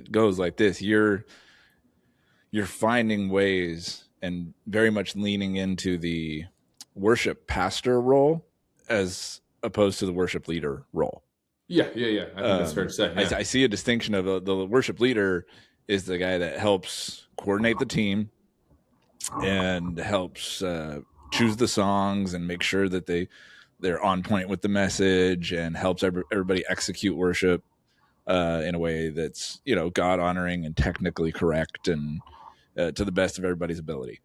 it goes like this. You're finding ways and very much leaning into the worship pastor role as opposed to the worship leader role. Yeah. I think that's fair to say. Yeah. I see a distinction of the worship leader is the guy that helps coordinate the team and helps choose the songs and make sure that they're on point with the message and helps everybody execute worship in a way that's, God honoring and technically correct and to the best of everybody's ability.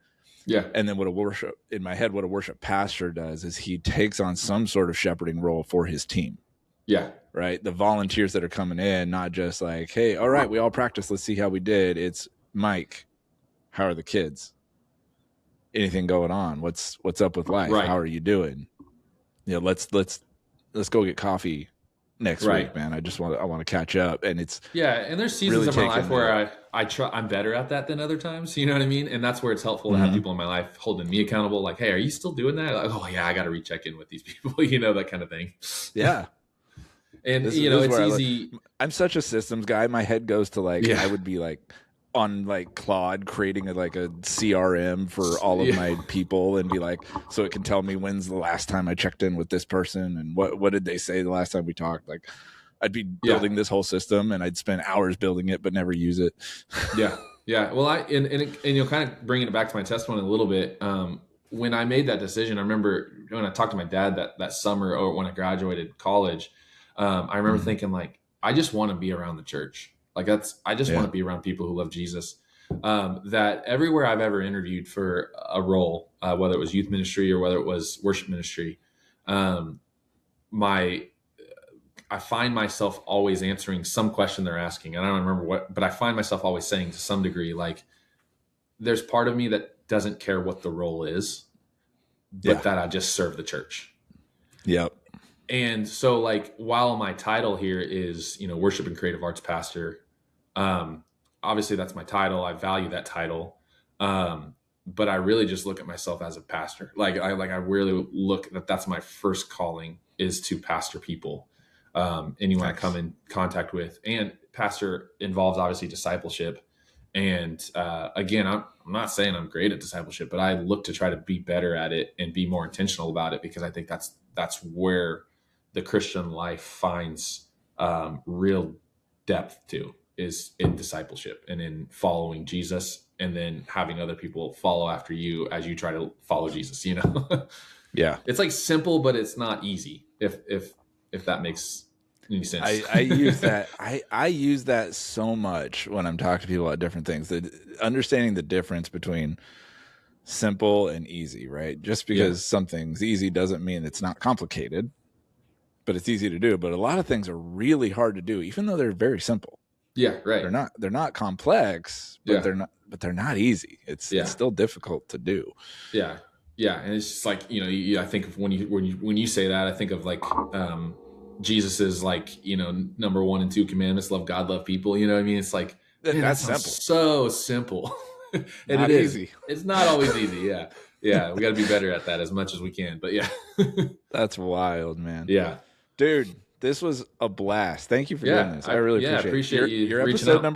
Yeah. And then what a worship pastor does is he takes on some sort of shepherding role for his team. Yeah. Right. The volunteers that are coming in, not just like, hey, all right, we all practiced. Let's see how we did. It's Mike. How are the kids? Anything going on? What's up with life? Right. How are you doing? Let's go get coffee next week, man. I want to catch up. And it's and there's seasons of my life where I'm better at that than other times. You know what I mean? And that's where it's helpful to have people in my life holding me accountable. Like, hey, are you still doing that? Like, oh yeah, I got to recheck in with these people. That kind of thing. Yeah. And it's easy. I'm such a systems guy. My head goes to I would be on Claude creating a CRM for all of my people and be so it can tell me when's the last time I checked in with this person and what did they say the last time we talked. I'd be building this whole system and I'd spend hours building it but never use it. Yeah. Well, and kind of bringing it back to my testimony a little bit. When I made that decision, I remember when I talked to my dad that summer or when I graduated college. I remember thinking I just want to be around the church. I just want to be around people who love Jesus. That everywhere I've ever interviewed for a role, whether it was youth ministry or whether it was worship ministry, I find myself always answering some question they're asking. And I don't remember what, but I find myself always saying to some degree, there's part of me that doesn't care what the role is, but that I just serve the church. Yep. And so while my title here is, worship and creative arts pastor, obviously that's my title. I value that title. But I really just look at myself as a pastor. I really look that's my first calling is to pastor people. Anyone I come in contact with, and pastor involves obviously discipleship. And, again, I'm not saying I'm great at discipleship, but I look to try to be better at it and be more intentional about it because I think that's where the Christian life finds real depth to is in discipleship and in following Jesus and then having other people follow after you as you try to follow Jesus, Yeah. It's simple, but it's not easy if that makes any sense. I use that. I use that so much when I'm talking to people about different things, understanding the difference between simple and easy, right? Just because something's easy doesn't mean it's not complicated. But it's easy to do. But a lot of things are really hard to do, even though they're very simple. Yeah, right. They're not complex, but they're not easy. It's still difficult to do. Yeah. And it's just I think of when you say that, I think of Jesus's number 1 and 2 commandments: love God, love people. You know what I mean? It's that's simple. So simple. And not easy. It's not always easy. Yeah. Yeah. We got to be better at that as much as we can. But yeah. That's wild, man. Yeah. Dude, this was a blast. Thank you for doing this. I really appreciate you your reaching episode out. number